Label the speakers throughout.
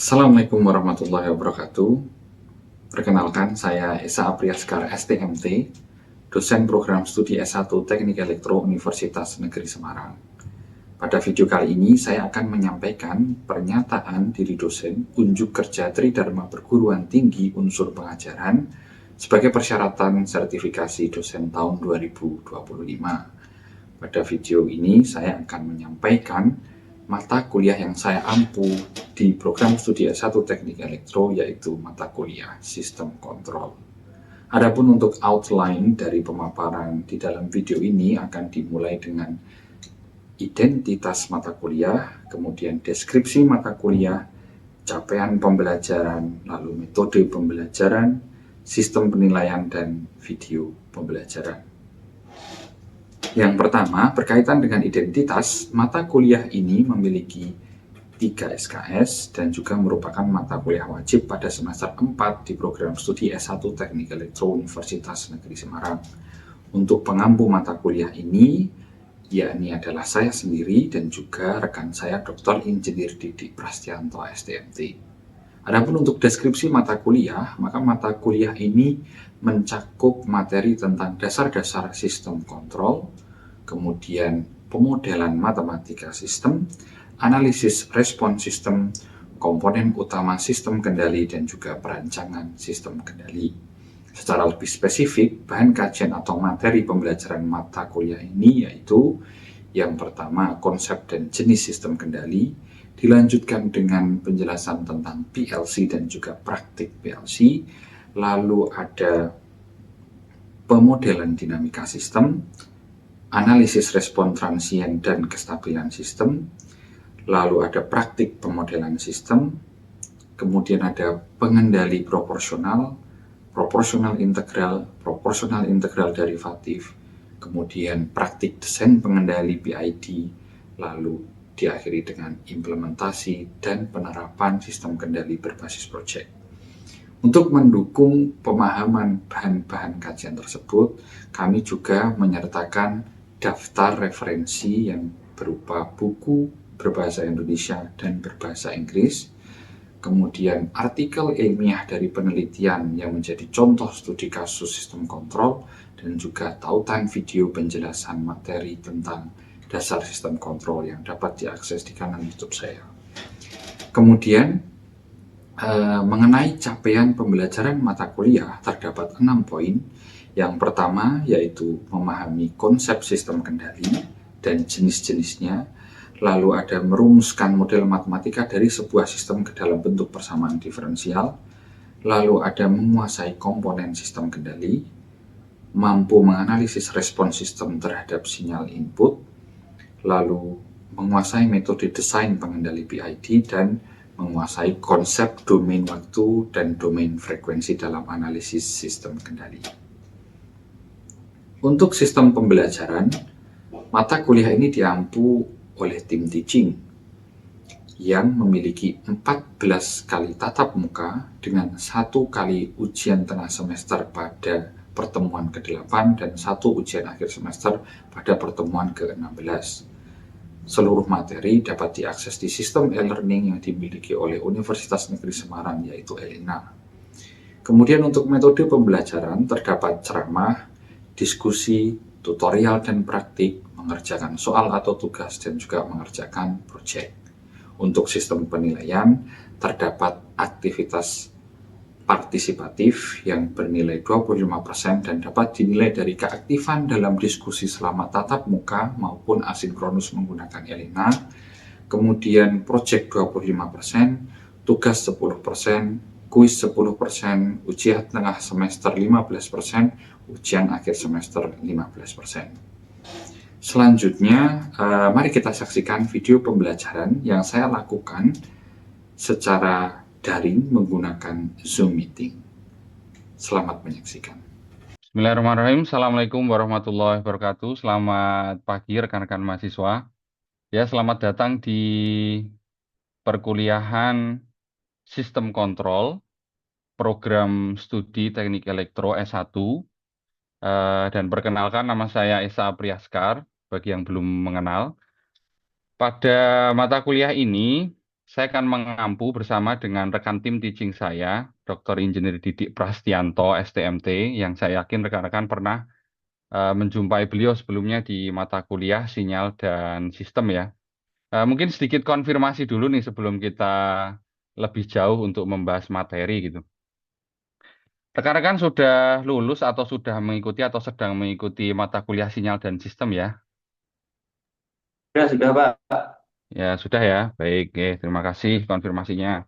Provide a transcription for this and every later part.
Speaker 1: Assalamualaikum warahmatullahi wabarakatuh. Perkenalkan, saya Esa Apriaskar STMT, dosen program studi S1 Teknik Elektro Universitas Negeri Semarang. Pada video kali ini, saya akan menyampaikan pernyataan diri dosen unjuk kerja Tridharma Perguruan Tinggi Unsur Pengajaran sebagai persyaratan sertifikasi dosen tahun 2025. Pada video ini, saya akan menyampaikan mata kuliah yang saya ampu di program studi S1 Teknik Elektro, yaitu mata kuliah Sistem Kontrol. Adapun untuk outline dari pemaparan di dalam video ini akan dimulai dengan identitas mata kuliah, kemudian deskripsi mata kuliah, capaian pembelajaran, lalu metode pembelajaran, sistem penilaian, dan video pembelajaran. Yang pertama, berkaitan dengan identitas, mata kuliah ini memiliki 3 SKS dan juga merupakan mata kuliah wajib pada semester 4 di program studi S1 Teknik Elektro Universitas Negeri Semarang. Untuk pengampu mata kuliah ini, yakni adalah saya sendiri dan juga rekan saya Dr. Insinyur Didik Prastianto STMT. Adapun untuk deskripsi mata kuliah, maka mata kuliah ini mencakup materi tentang dasar-dasar sistem kontrol, kemudian pemodelan matematika sistem, analisis respon sistem, komponen utama sistem kendali, dan juga perancangan sistem kendali. Secara lebih spesifik, bahan kajian atau materi pembelajaran mata kuliah ini yaitu yang pertama, konsep dan jenis sistem kendali, dilanjutkan dengan penjelasan tentang PLC dan juga praktik PLC, lalu ada pemodelan dinamika sistem, analisis respon transien dan kestabilan sistem, lalu ada praktik pemodelan sistem, kemudian ada pengendali proporsional, proporsional integral derivatif, kemudian praktik desain pengendali PID, lalu diakhiri dengan implementasi dan penerapan sistem kendali berbasis proyek. Untuk mendukung pemahaman bahan-bahan kajian tersebut, kami juga menyertakan daftar referensi yang berupa buku berbahasa Indonesia dan berbahasa Inggris, kemudian artikel ilmiah dari penelitian yang menjadi contoh studi kasus sistem kontrol, dan juga tautan video penjelasan materi tentang dasar sistem kontrol yang dapat diakses di kanal YouTube saya. Kemudian mengenai capaian pembelajaran mata kuliah terdapat 6 poin. Yang pertama yaitu memahami konsep sistem kendali dan jenis-jenisnya, lalu ada merumuskan model matematika dari sebuah sistem ke dalam bentuk persamaan diferensial, lalu ada menguasai komponen sistem kendali, mampu menganalisis respon sistem terhadap sinyal input, lalu menguasai metode desain pengendali PID, dan menguasai konsep domain waktu dan domain frekuensi dalam analisis sistem kendali. Untuk sistem pembelajaran, mata kuliah ini diampu oleh tim teaching yang memiliki 14 kali tatap muka dengan 1 kali ujian tengah semester pada pertemuan ke-8 dan 1 ujian akhir semester pada pertemuan ke-16. Seluruh materi dapat diakses di sistem e-learning yang dimiliki oleh Universitas Negeri Semarang, yaitu ELINA. Kemudian untuk metode pembelajaran terdapat ceramah, diskusi, tutorial dan praktik, mengerjakan soal atau tugas, dan juga mengerjakan proyek. Untuk sistem penilaian terdapat aktivitas partisipatif yang bernilai 25% dan dapat dinilai dari keaktifan dalam diskusi selama tatap muka maupun asinkronus menggunakan ELINA, kemudian proyek 25%, tugas 10%, kuis 10%, ujian tengah semester 15%, ujian akhir semester 15%. Selanjutnya, mari kita saksikan video pembelajaran yang saya lakukan secara daring menggunakan Zoom Meeting. Selamat menyaksikan.
Speaker 2: Bismillahirrahmanirrahim. Assalamualaikum warahmatullahi wabarakatuh. Selamat pagi rekan-rekan mahasiswa. Ya, selamat datang di perkuliahan Sistem Kontrol Program Studi Teknik Elektro S1. Dan perkenalkan, nama saya Esa Apriaskar, bagi yang belum mengenal. Pada mata kuliah ini, saya akan mengampu bersama dengan rekan tim teaching saya, Dr. Insinyur Didik Prastianto, STMT, yang saya yakin rekan-rekan pernah menjumpai beliau sebelumnya di mata kuliah sinyal dan sistem ya. Mungkin sedikit konfirmasi dulu nih sebelum kita lebih jauh untuk membahas materi gitu. Rekan-rekan sudah lulus atau sudah mengikuti atau sedang mengikuti mata kuliah sinyal dan sistem ya?
Speaker 3: Sudah, Pak.
Speaker 2: Ya, sudah ya. Baik, terima kasih konfirmasinya.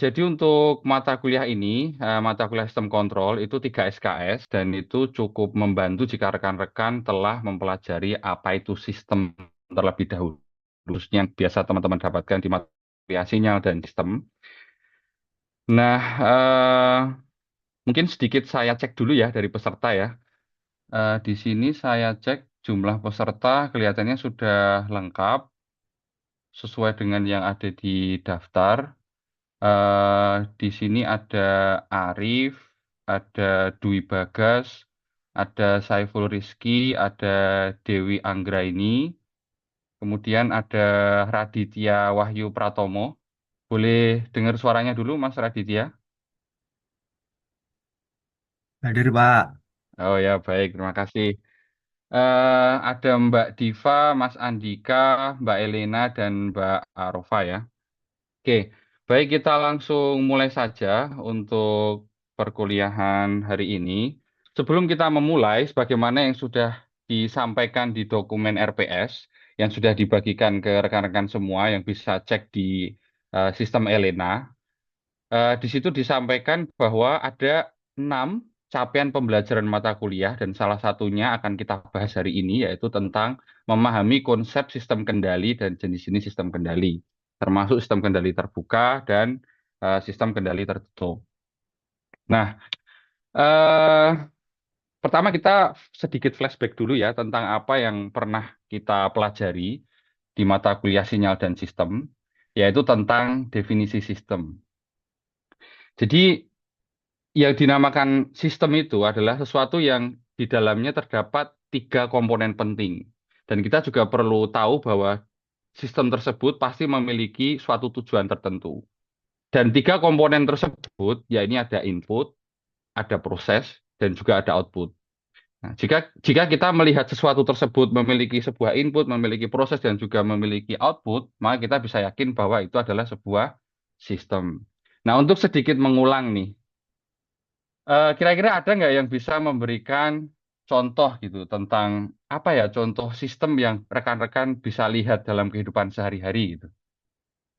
Speaker 2: Jadi untuk mata kuliah ini, mata kuliah sistem kontrol itu 3 SKS dan itu cukup membantu jika rekan-rekan telah mempelajari apa itu sistem terlebih dahulu. Khususnya yang biasa teman-teman dapatkan di mata kuliah sinyal dan sistem. Nah, mungkin sedikit saya cek dulu ya dari peserta ya. Di sini saya cek jumlah peserta kelihatannya sudah lengkap sesuai dengan yang ada di daftar. Di sini ada Arif, ada Dwi Bagas, ada Saiful Rizky, ada Dewi Anggraini, kemudian ada Raditya Wahyu Pratomo. Boleh dengar suaranya dulu, Mas Raditya?
Speaker 3: Hadir, Pak.
Speaker 2: Oh ya, baik, terima kasih. Ada Mbak Diva, Mas Andika, Mbak Elena, dan Mbak Arofa ya. Oke, baik kita langsung mulai saja untuk perkuliahan hari ini. Sebelum kita memulai, sebagaimana yang sudah disampaikan di dokumen RPS, yang sudah dibagikan ke rekan-rekan semua yang bisa cek di sistem Elena, di situ disampaikan bahwa ada 6 capaian pembelajaran mata kuliah dan salah satunya akan kita bahas hari ini yaitu tentang memahami konsep sistem kendali dan jenis-jenis sistem kendali, termasuk sistem kendali terbuka dan sistem kendali tertutup. Nah, eh, pertama kita sedikit flashback dulu ya tentang apa yang pernah kita pelajari di mata kuliah sinyal dan sistem, yaitu tentang definisi sistem. Jadi yang dinamakan sistem itu adalah sesuatu yang di dalamnya terdapat 3 komponen penting. Dan kita juga perlu tahu bahwa sistem tersebut pasti memiliki suatu tujuan tertentu. Dan 3 komponen tersebut, ya ini ada input, ada proses, dan juga ada output. Nah, jika kita melihat sesuatu tersebut memiliki sebuah input, memiliki proses, dan juga memiliki output, maka kita bisa yakin bahwa itu adalah sebuah sistem. Nah, untuk sedikit mengulang nih, kira-kira ada nggak yang bisa memberikan contoh gitu tentang apa ya contoh sistem yang rekan-rekan bisa lihat dalam kehidupan sehari-hari gitu?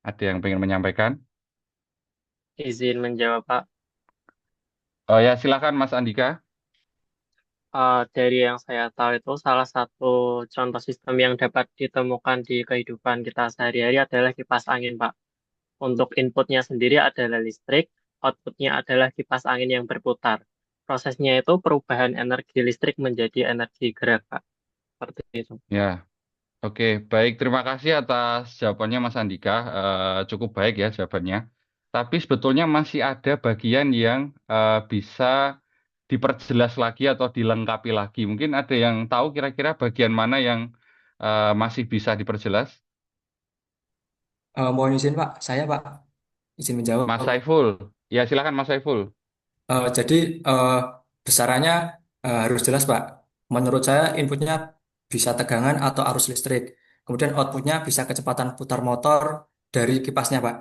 Speaker 2: Ada yang pengen menyampaikan?
Speaker 4: Izin menjawab, Pak.
Speaker 2: Oh ya, silakan Mas Andika.
Speaker 4: Dari yang saya tahu itu salah satu contoh sistem yang dapat ditemukan di kehidupan kita sehari-hari adalah kipas angin, Pak. Untuk inputnya sendiri adalah listrik, outputnya adalah kipas angin yang berputar. Prosesnya itu perubahan energi listrik menjadi energi gerak, Pak. Seperti itu.
Speaker 2: Ya, oke, baik. Terima kasih atas jawabannya Mas Andika. Cukup baik ya jawabannya. Tapi sebetulnya masih ada bagian yang bisa diperjelas lagi atau dilengkapi lagi. Mungkin ada yang tahu kira-kira bagian mana yang masih bisa diperjelas?
Speaker 3: Mohon izin, Pak. Saya, Pak, izin menjawab.
Speaker 2: Mas Saiful. Ya, silakan Mas Saiful.
Speaker 3: Jadi eh, besarannya harus jelas, Pak. Menurut saya inputnya bisa tegangan atau arus listrik. Kemudian outputnya bisa kecepatan putar motor dari kipasnya, Pak.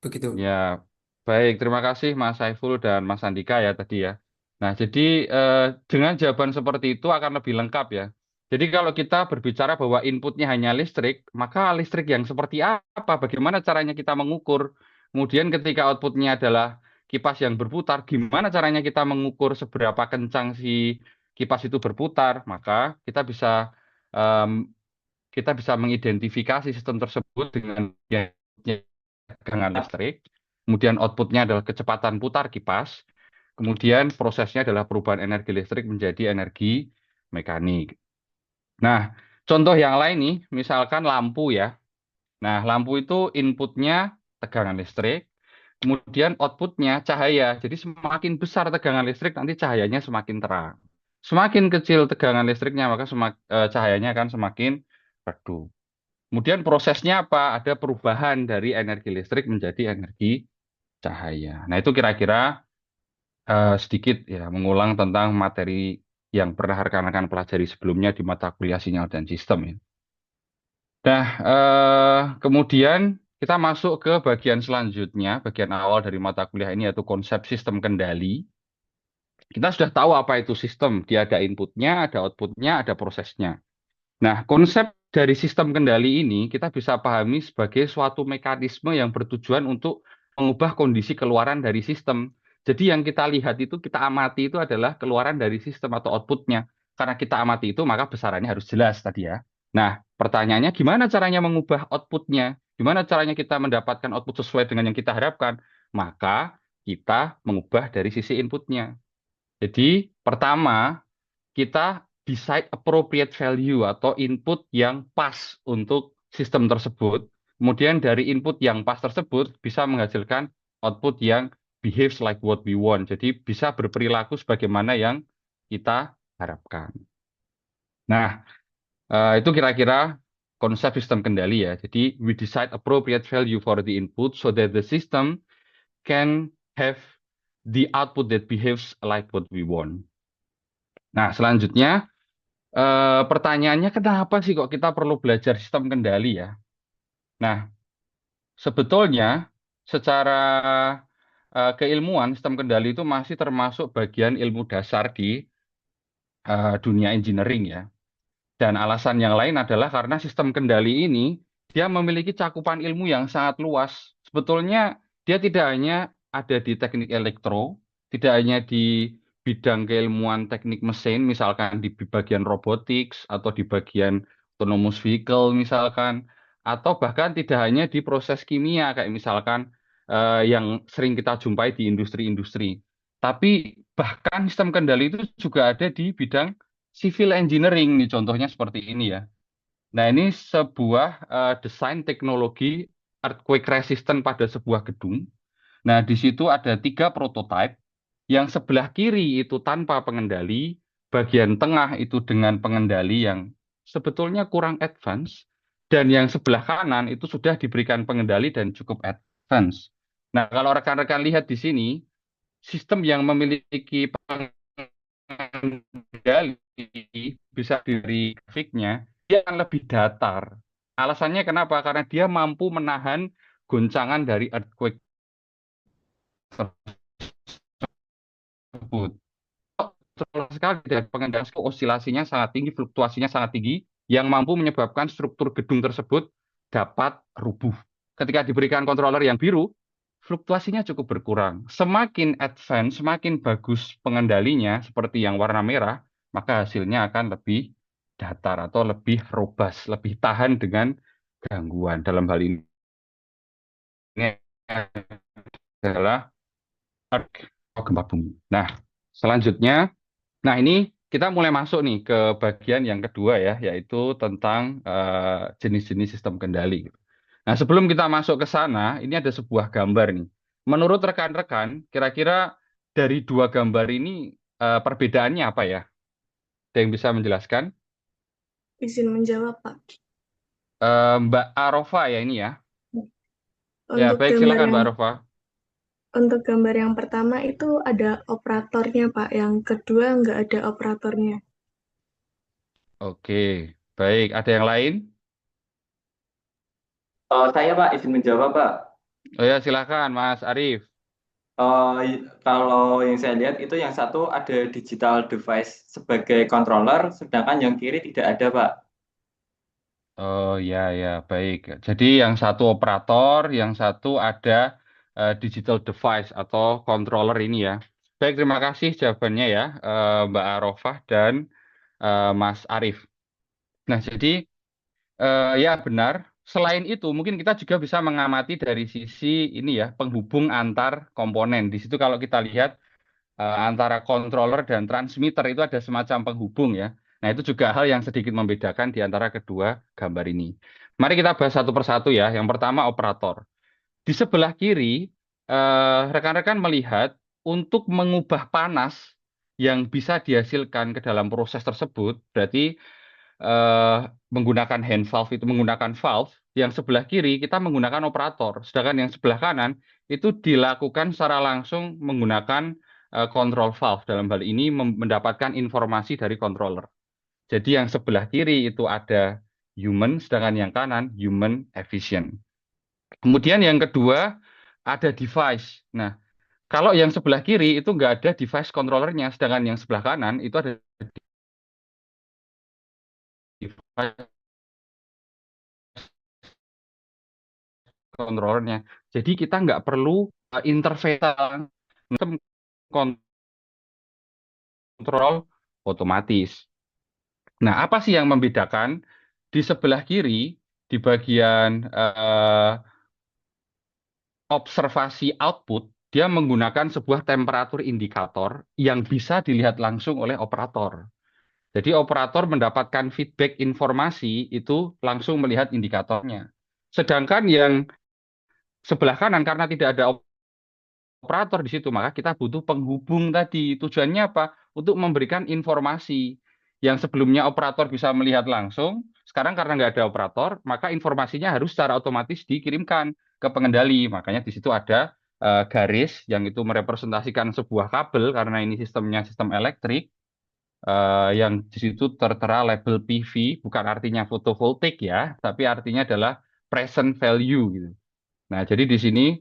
Speaker 3: Begitu.
Speaker 2: Ya, baik. Terima kasih Mas Saiful dan Mas Andika ya tadi ya. Nah, jadi eh, dengan jawaban seperti itu akan lebih lengkap ya. Jadi kalau kita berbicara bahwa inputnya hanya listrik, maka listrik yang seperti apa? Bagaimana caranya kita mengukur? Kemudian ketika outputnya adalah kipas yang berputar, gimana caranya kita mengukur seberapa kencang si kipas itu berputar? Maka kita bisa em, kita bisa mengidentifikasi sistem tersebut dengan tegangan listrik, kemudian outputnya adalah kecepatan putar kipas, kemudian prosesnya adalah perubahan energi listrik menjadi energi mekanik. Nah, contoh yang lain nih, misalkan lampu ya. Nah, lampu itu inputnya tegangan listrik, kemudian outputnya cahaya. Jadi semakin besar tegangan listrik, nanti cahayanya semakin terang. Semakin kecil tegangan listriknya, maka cahayanya akan semakin redup. Kemudian prosesnya apa? Ada perubahan dari energi listrik menjadi energi cahaya. Nah, itu kira-kira sedikit ya mengulang tentang materi yang pernah rekan-rekan pelajari sebelumnya di mata kuliah sinyal dan sistem ya. Nah, kemudian kita masuk ke bagian selanjutnya, bagian awal dari mata kuliah ini yaitu konsep sistem kendali. Kita sudah tahu apa itu sistem. Dia ada inputnya, ada outputnya, ada prosesnya. Nah, konsep dari sistem kendali ini kita bisa pahami sebagai suatu mekanisme yang bertujuan untuk mengubah kondisi keluaran dari sistem. Jadi yang kita lihat itu, kita amati itu adalah keluaran dari sistem atau outputnya. Karena kita amati itu, maka besarannya harus jelas tadi ya. Nah, pertanyaannya gimana caranya mengubah outputnya? Gimana caranya kita mendapatkan output sesuai dengan yang kita harapkan? Maka kita mengubah dari sisi inputnya. Jadi, pertama, kita decide appropriate value atau input yang pas untuk sistem tersebut. Kemudian dari input yang pas tersebut bisa menghasilkan output yang behaves like what we want. Jadi bisa berperilaku sebagaimana yang kita harapkan. Nah, itu kira-kira konsep sistem kendali ya. Jadi we decide appropriate value for the input so that the system can have the output that behaves like what we want. Nah, selanjutnya pertanyaannya kenapa sih kok kita perlu belajar sistem kendali ya? Nah, sebetulnya secara keilmuan sistem kendali itu masih termasuk bagian ilmu dasar di dunia engineering ya. Dan alasan yang lain adalah karena sistem kendali ini dia memiliki cakupan ilmu yang sangat luas. Sebetulnya dia tidak hanya ada di teknik elektro, tidak hanya di bidang keilmuan teknik mesin, misalkan di bagian robotics atau di bagian autonomous vehicle misalkan, atau bahkan tidak hanya di proses kimia kayak misalkan yang sering kita jumpai di industri-industri. Tapi bahkan sistem kendali itu juga ada di bidang civil engineering nih contohnya seperti ini ya. Nah, ini sebuah desain teknologi earthquake resistant pada sebuah gedung. Nah, di situ ada 3 prototipe. Yang sebelah kiri itu tanpa pengendali, bagian tengah itu dengan pengendali yang sebetulnya kurang advance, dan yang sebelah kanan itu sudah diberikan pengendali dan cukup advance. Nah, kalau rekan-rekan lihat di sini, sistem yang memiliki pengendali bisa dari grafiknya, dia akan lebih datar. Alasannya kenapa? Karena dia mampu menahan goncangan dari earthquake tersebut. Betul sekali dari pengendalian osilasinya sangat tinggi, fluktuasinya sangat tinggi, yang mampu menyebabkan struktur gedung tersebut dapat rubuh. Ketika diberikan controller yang biru, fluktuasinya cukup berkurang. Semakin advance, semakin bagus pengendalinya, seperti yang warna merah, maka hasilnya akan lebih datar atau lebih robust, lebih tahan dengan gangguan. Dalam hal ini adalah gempa bumi. Nah, selanjutnya, nah ini kita mulai masuk nih ke bagian yang kedua ya, yaitu tentang jenis-jenis sistem kendali. Nah, sebelum kita masuk ke sana, ini ada sebuah gambar nih. Menurut rekan-rekan, kira-kira dari 2 gambar ini perbedaannya apa ya? Ada yang bisa menjelaskan?
Speaker 5: Izin menjawab, Pak.
Speaker 2: Mbak Arofa ya ini ya. Ya,
Speaker 5: Untuk
Speaker 2: baik
Speaker 5: gambar
Speaker 2: silakan
Speaker 5: yang
Speaker 2: Mbak Arofa.
Speaker 5: untuk gambar yang pertama itu ada operatornya, Pak. Yang kedua nggak ada operatornya.
Speaker 2: Oke, baik. Ada yang lain?
Speaker 6: Saya Pak, izin menjawab Pak.
Speaker 2: Oh ya, silakan Mas Arief.
Speaker 6: Kalau yang saya lihat itu yang satu ada digital device sebagai controller, sedangkan yang kiri tidak ada Pak.
Speaker 2: Oh ya ya baik. Jadi yang satu operator, yang satu ada digital device atau controller ini ya. Baik, terima kasih jawabannya ya Mbak Arofah dan Mas Arief. Nah jadi ya benar. Selain itu mungkin kita juga bisa mengamati dari sisi ini ya penghubung antar komponen. Di situ kalau kita lihat antara controller dan transmitter itu ada semacam penghubung ya. Nah, itu juga hal yang sedikit membedakan di antara kedua gambar ini. Mari kita bahas satu persatu ya. Yang pertama operator. Di sebelah kiri, rekan-rekan melihat untuk mengubah panas yang bisa dihasilkan ke dalam proses tersebut, berarti menggunakan hand valve itu menggunakan valve, yang sebelah kiri kita menggunakan operator, sedangkan yang sebelah kanan itu dilakukan secara langsung menggunakan control valve. Dalam hal ini mendapatkan informasi dari controller. Jadi yang sebelah kiri itu ada human, sedangkan yang kanan human efficient. Kemudian yang kedua ada device. Nah, kalau yang sebelah kiri itu nggak ada device controllernya, sedangkan yang sebelah kanan itu ada device controllernya. Jadi kita nggak perlu interface sistem kontrol otomatis. Nah, apa sih yang membedakan? Di sebelah kiri, di bagian observasi output, dia menggunakan sebuah temperatur indikator yang bisa dilihat langsung oleh operator. Jadi operator mendapatkan feedback informasi itu langsung melihat indikatornya. Sedangkan yang sebelah kanan karena tidak ada operator di situ, maka kita butuh penghubung tadi. Tujuannya apa? Untuk memberikan informasi. Yang sebelumnya operator bisa melihat langsung, sekarang karena nggak ada operator, maka informasinya harus secara otomatis dikirimkan ke pengendali. Makanya di situ ada garis yang itu merepresentasikan sebuah kabel, karena ini sistemnya sistem elektrik, yang di situ tertera label PV, bukan artinya fotovoltaik ya, tapi artinya adalah present value gitu. Nah, jadi di sini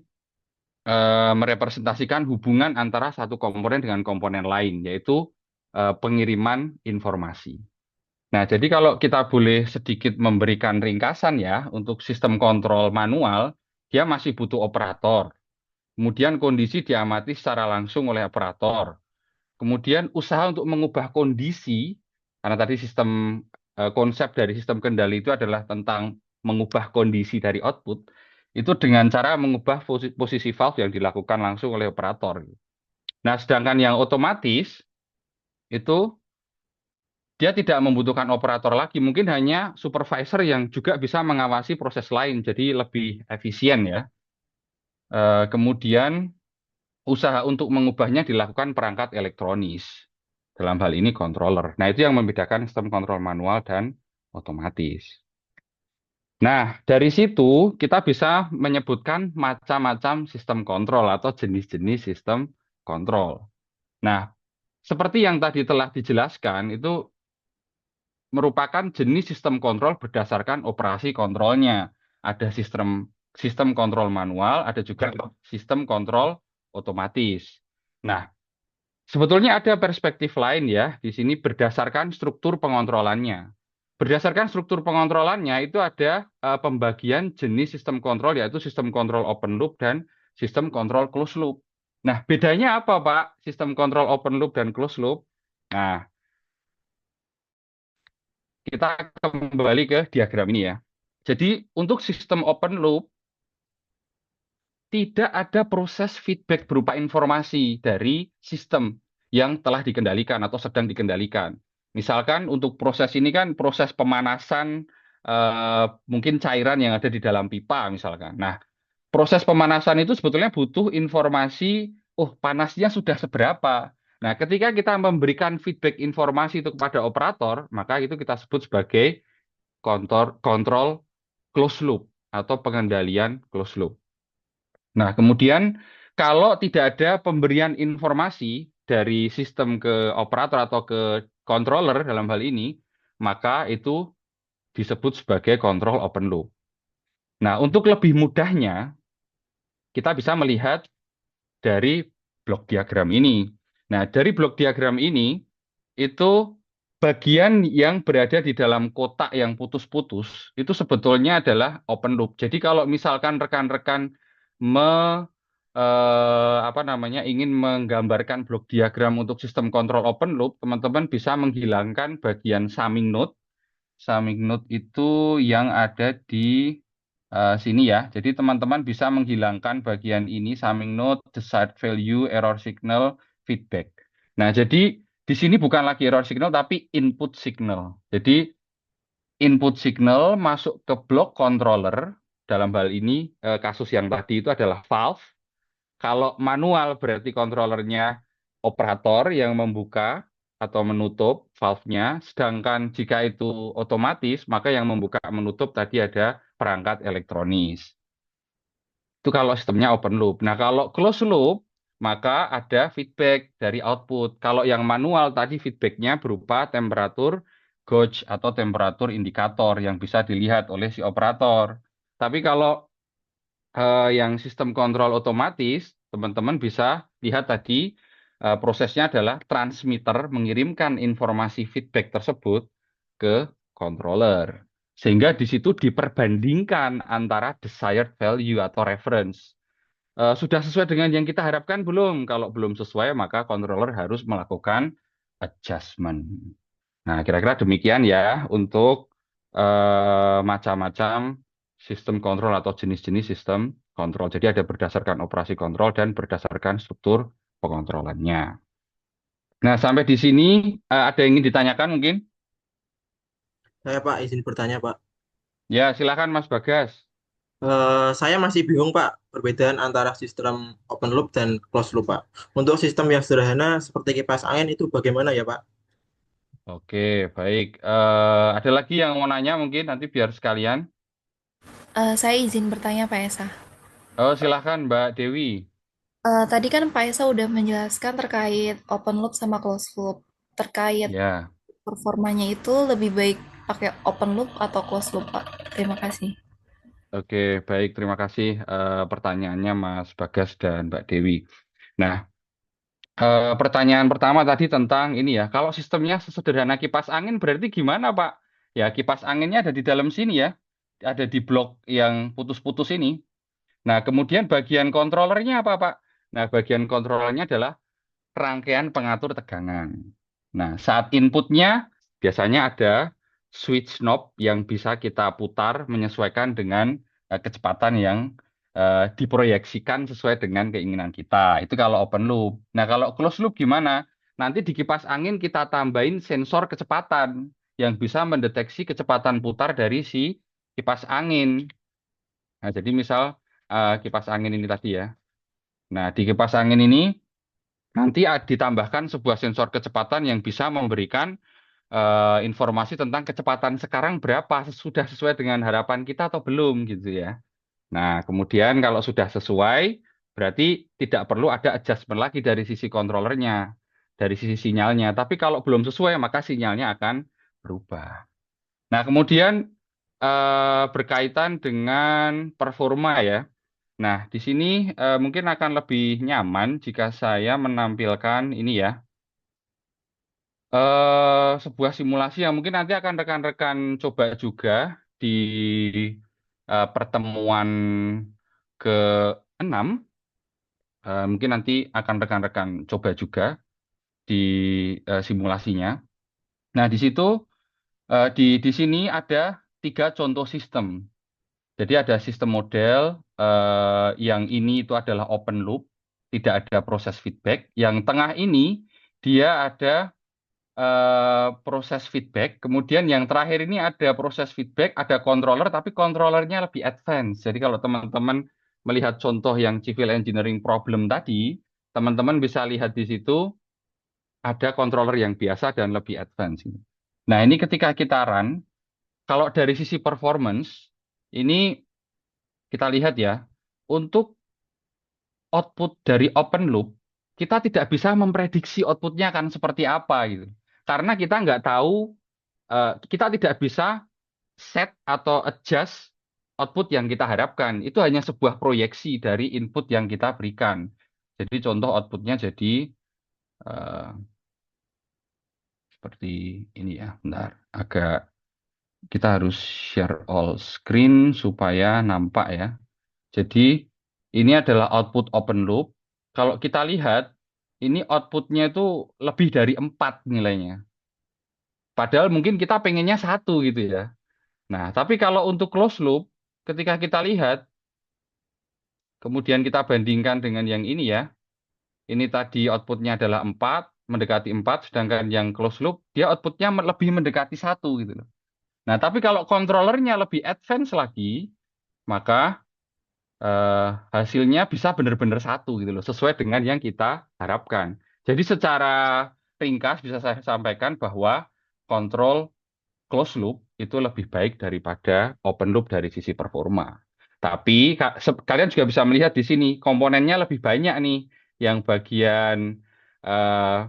Speaker 2: merepresentasikan hubungan antara satu komponen dengan komponen lain, yaitu pengiriman informasi. Nah, jadi kalau kita boleh sedikit memberikan ringkasan ya, untuk sistem kontrol manual, dia masih butuh operator. Kemudian kondisi diamati secara langsung oleh operator. Kemudian usaha untuk mengubah kondisi, karena tadi konsep dari sistem kendali itu adalah tentang mengubah kondisi dari output, itu dengan cara mengubah posisi valve yang dilakukan langsung oleh operator. Nah, sedangkan yang otomatis itu dia tidak membutuhkan operator lagi, mungkin hanya supervisor yang juga bisa mengawasi proses lain, jadi lebih efisien ya. Kemudian usaha untuk mengubahnya dilakukan perangkat elektronis. Dalam hal ini controller. Nah, itu yang membedakan sistem kontrol manual dan otomatis. Nah, dari situ kita bisa menyebutkan macam-macam sistem kontrol atau jenis-jenis sistem kontrol. Nah, seperti yang tadi telah dijelaskan, itu merupakan jenis sistem kontrol berdasarkan operasi kontrolnya. Ada sistem kontrol manual, ada juga sistem kontrol otomatis. Nah, sebetulnya ada perspektif lain ya, di sini berdasarkan struktur pengontrolannya. Berdasarkan struktur pengontrolannya itu ada pembagian jenis sistem kontrol, yaitu sistem kontrol open loop dan sistem kontrol closed loop. Nah, bedanya apa Pak? Sistem kontrol open loop dan closed loop? Nah, kita kembali ke diagram ini ya. Jadi untuk sistem open loop, tidak ada proses feedback berupa informasi dari sistem yang telah dikendalikan atau sedang dikendalikan. Misalkan untuk proses ini kan proses pemanasan mungkin cairan yang ada di dalam pipa misalkan. Nah, proses pemanasan itu sebetulnya butuh informasi, oh panasnya sudah seberapa. Nah, ketika kita memberikan feedback informasi itu kepada operator, maka itu kita sebut sebagai kontrol closed loop atau pengendalian closed loop. Nah, kemudian kalau tidak ada pemberian informasi dari sistem ke operator atau ke controller dalam hal ini, maka itu disebut sebagai kontrol open loop. Nah, untuk lebih mudahnya, kita bisa melihat dari blok diagram ini. Nah, dari blok diagram ini, itu bagian yang berada di dalam kotak yang putus-putus, itu sebetulnya adalah open loop. Jadi kalau misalkan rekan-rekan ingin menggambarkan blok diagram untuk sistem kontrol open loop, teman-teman bisa menghilangkan bagian summing node. Summing node itu yang ada di sini ya. Jadi teman-teman bisa menghilangkan bagian ini, summing node, desired value, error signal, feedback. Nah, jadi di sini bukan lagi error signal, tapi input signal. Jadi input signal masuk ke blok controller, dalam hal ini kasus yang tadi itu adalah valve. Kalau manual berarti kontrolernya operator yang membuka. atau menutup valve-nya, sedangkan jika itu otomatis, maka yang membuka menutup tadi ada perangkat elektronis. Itu kalau sistemnya open loop. Nah, kalau closed loop, maka ada feedback dari output. Kalau yang manual tadi feedbacknya berupa temperatur gauge atau temperatur indikator yang bisa dilihat oleh si operator. Tapi kalau yang sistem kontrol otomatis, teman-teman bisa lihat tadi prosesnya adalah transmitter mengirimkan informasi feedback tersebut ke controller. Sehingga di situ diperbandingkan antara desired value atau reference. Sudah sesuai dengan yang kita harapkan belum? Kalau belum sesuai, maka controller harus melakukan adjustment. Nah, kira-kira demikian ya untuk macam-macam sistem kontrol atau jenis-jenis sistem kontrol. Jadi ada berdasarkan operasi kontrol dan berdasarkan struktur pengontrolannya. Nah, sampai di sini ada yang ingin ditanyakan mungkin?
Speaker 7: Saya Pak izin bertanya Pak.
Speaker 2: Ya, silakan Mas Bagas.
Speaker 7: Saya masih bingung Pak perbedaan antara sistem open loop dan closed loop Pak. Untuk sistem yang sederhana seperti kipas angin itu bagaimana ya Pak?
Speaker 2: Oke, baik. Ada lagi yang mau nanya mungkin nanti biar sekalian.
Speaker 8: Saya izin bertanya Pak Esa.
Speaker 2: Oh, silakan Mbak Dewi.
Speaker 8: Tadi kan Pak Esa udah menjelaskan terkait open loop sama closed loop. Terkait
Speaker 2: Ya.
Speaker 8: performanya itu lebih baik pakai open loop atau closed loop, Pak? Terima kasih.
Speaker 2: Oke, baik. Terima kasih pertanyaannya Mas Bagas dan Mbak Dewi. Nah, pertanyaan pertama tadi tentang ini ya, kalau sistemnya sesederhana kipas angin berarti gimana, Pak? Ya, kipas anginnya ada di dalam sini ya, ada di blok yang putus-putus ini. Nah, kemudian bagian kontrolernya apa, Pak? Nah, bagian kontrolernya adalah rangkaian pengatur tegangan. Nah, saat inputnya biasanya ada switch knob yang bisa kita putar menyesuaikan dengan kecepatan yang diproyeksikan sesuai dengan keinginan kita. Itu kalau open loop. Nah, kalau closed loop gimana? Nanti di kipas angin kita tambahin sensor kecepatan yang bisa mendeteksi kecepatan putar dari si kipas angin. Nah, jadi misal kipas angin ini tadi ya. Nah, di kipas angin ini nanti ditambahkan sebuah sensor kecepatan yang bisa memberikan informasi tentang kecepatan sekarang berapa, sudah sesuai dengan harapan kita atau belum gitu ya. Nah, kemudian kalau sudah sesuai, berarti tidak perlu ada adjustment lagi dari sisi controllernya, dari sisi sinyalnya. Tapi kalau belum sesuai, maka sinyalnya akan berubah. Nah, kemudian berkaitan dengan performa ya. Nah, di sini mungkin akan lebih nyaman jika saya menampilkan ini ya, sebuah simulasi yang mungkin nanti akan rekan-rekan coba juga di pertemuan ke-6. Mungkin nanti akan rekan-rekan coba juga di simulasinya. Nah, di situ di sini ada 3 contoh sistem. Jadi ada sistem model yang ini itu adalah open loop, tidak ada proses feedback. Yang tengah ini dia ada proses feedback. Kemudian yang terakhir ini ada proses feedback, ada controller, tapi controllernya lebih advance. Jadi kalau teman-teman melihat contoh yang civil engineering problem tadi, teman-teman bisa lihat di situ ada controller yang biasa dan lebih advance. Nah, ini ketika kita run, kalau dari sisi performance, ini kita lihat ya, untuk output dari open loop, kita tidak bisa memprediksi outputnya akan seperti apa gitu. Karena kita nggak tahu, kita tidak bisa set atau adjust output yang kita harapkan. Itu hanya sebuah proyeksi dari input yang kita berikan. Jadi contoh outputnya jadi seperti ini ya. Bentar, kita harus share all screen supaya nampak ya. Jadi ini adalah output open loop. Kalau kita lihat, ini outputnya itu lebih dari 4 nilainya. Padahal mungkin kita pengennya 1 gitu ya. Nah, tapi kalau untuk closed loop, ketika kita lihat, kemudian kita bandingkan dengan yang ini ya, ini tadi outputnya adalah 4, mendekati 4, sedangkan yang closed loop, dia outputnya lebih mendekati 1 gitu loh. Nah, tapi kalau controllernya lebih advance lagi, maka hasilnya bisa benar-benar 1 gitu loh, sesuai dengan yang kita harapkan. Jadi secara ringkas bisa saya sampaikan bahwa kontrol closed loop itu lebih baik daripada open loop dari sisi performa. Tapi kalian juga bisa melihat di sini komponennya lebih banyak nih yang bagian eh,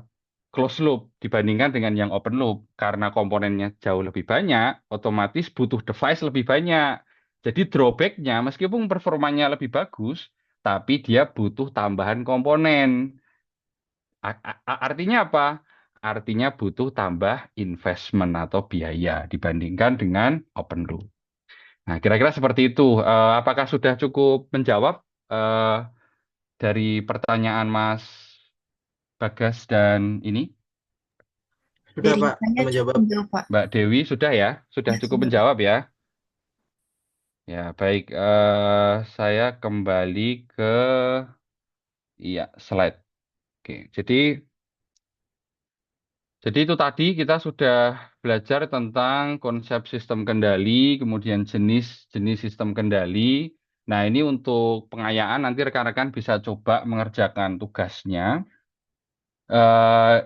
Speaker 2: closed loop dibandingkan dengan yang open loop. Karena komponennya jauh lebih banyak, otomatis butuh device lebih banyak. Jadi drawback-nya meskipun performanya lebih bagus, tapi dia butuh tambahan komponen. Artinya apa? Artinya butuh tambah investment atau biaya dibandingkan dengan open loop. Nah, kira-kira seperti itu. Apakah sudah cukup menjawab eh, dari pertanyaan Mas Bagas dan ini
Speaker 7: Sudah
Speaker 8: Dari
Speaker 7: Pak,
Speaker 8: saya cukup
Speaker 7: menjawab.
Speaker 8: menjawab, Pak.
Speaker 2: Mbak Dewi sudah ya? Sudah
Speaker 8: Ya,
Speaker 2: cukup
Speaker 8: sudah.
Speaker 2: menjawab ya? Ya, baik. Saya kembali ke slide. Oke, jadi itu tadi kita sudah belajar tentang konsep sistem kendali, kemudian jenis-jenis sistem kendali. Nah, ini untuk pengayaan nanti rekan-rekan bisa coba mengerjakan tugasnya.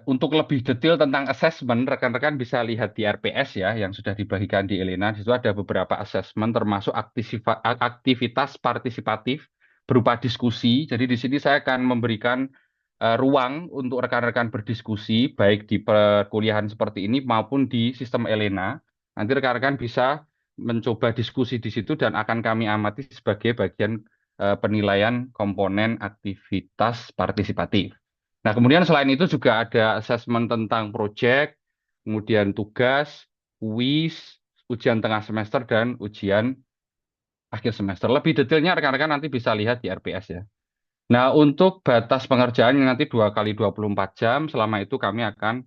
Speaker 2: Untuk lebih detail tentang assessment, rekan-rekan bisa lihat di RPS ya, yang sudah dibagikan di Elena. Di situ ada beberapa assessment, termasuk aktivitas partisipatif berupa diskusi. Jadi di sini saya akan memberikan ruang untuk rekan-rekan berdiskusi, baik di perkuliahan seperti ini maupun di sistem Elena. Nanti rekan-rekan bisa mencoba diskusi di situ dan akan kami amati sebagai bagian penilaian komponen aktivitas partisipatif. Nah, kemudian selain itu juga ada asesmen tentang proyek, kemudian tugas, kuis, ujian tengah semester, dan ujian akhir semester. Lebih detailnya rekan-rekan nanti bisa lihat di RPS ya. Nah, untuk batas pengerjaan yang nanti 2 kali 24 jam, selama itu kami akan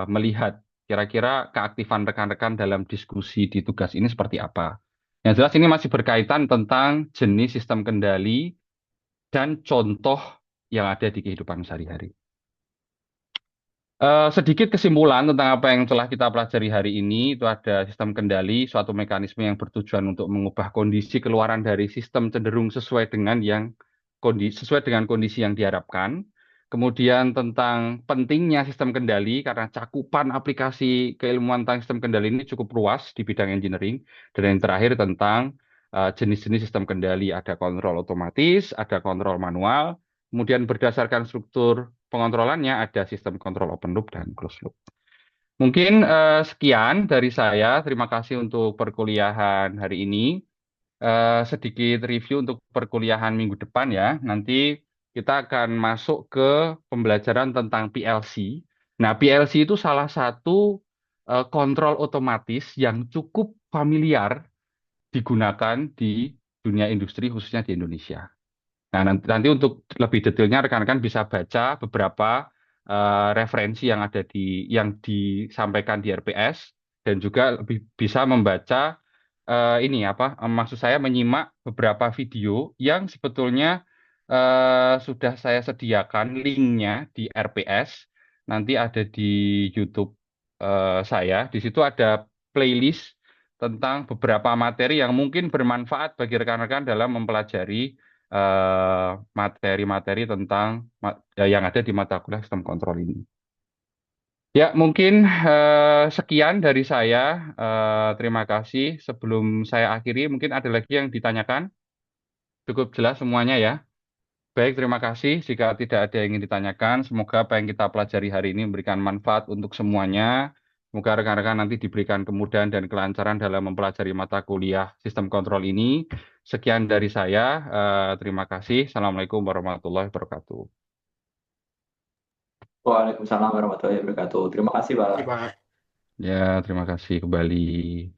Speaker 2: melihat kira-kira keaktifan rekan-rekan dalam diskusi di tugas ini seperti apa. Yang jelas ini masih berkaitan tentang jenis sistem kendali dan contoh yang ada di kehidupan sehari-hari. Sedikit kesimpulan tentang apa yang telah kita pelajari hari ini, itu ada sistem kendali, suatu mekanisme yang bertujuan untuk mengubah kondisi keluaran dari sistem cenderung sesuai dengan kondisi yang diharapkan. Kemudian tentang pentingnya sistem kendali karena cakupan aplikasi keilmuan tentang sistem kendali ini cukup luas di bidang engineering. Dan yang terakhir tentang jenis-jenis sistem kendali, ada kontrol otomatis, ada kontrol manual. Kemudian berdasarkan struktur pengontrolannya ada sistem kontrol open loop dan closed loop. Mungkin sekian dari saya. Terima kasih untuk perkuliahan hari ini. Sedikit review untuk perkuliahan minggu depan ya. Nanti kita akan masuk ke pembelajaran tentang PLC. Nah, PLC itu salah satu kontrol otomatis yang cukup familiar digunakan di dunia industri khususnya di Indonesia. Nah, nanti untuk lebih detailnya rekan-rekan bisa baca beberapa referensi yang disampaikan di RPS dan juga lebih bisa membaca maksud saya menyimak beberapa video yang sebetulnya sudah saya sediakan linknya di RPS. Nanti ada di YouTube saya. Di situ ada playlist tentang beberapa materi yang mungkin bermanfaat bagi rekan-rekan dalam mempelajari materi-materi tentang yang ada di mata kuliah sistem kontrol ini. Ya, mungkin sekian dari saya. Terima kasih. Sebelum saya akhiri, mungkin ada lagi yang ditanyakan. Cukup jelas semuanya ya. Baik, terima kasih. Jika tidak ada yang ingin ditanyakan, semoga apa yang kita pelajari hari ini memberikan manfaat untuk semuanya. Semoga rekan-rekan nanti diberikan kemudahan dan kelancaran dalam mempelajari mata kuliah sistem kontrol ini. Sekian dari saya. Terima kasih. Assalamualaikum warahmatullahi wabarakatuh.
Speaker 6: Waalaikumsalam warahmatullahi wabarakatuh. Terima kasih, Pak.
Speaker 7: Terima kasih, Pak.
Speaker 2: Ya, terima kasih kembali.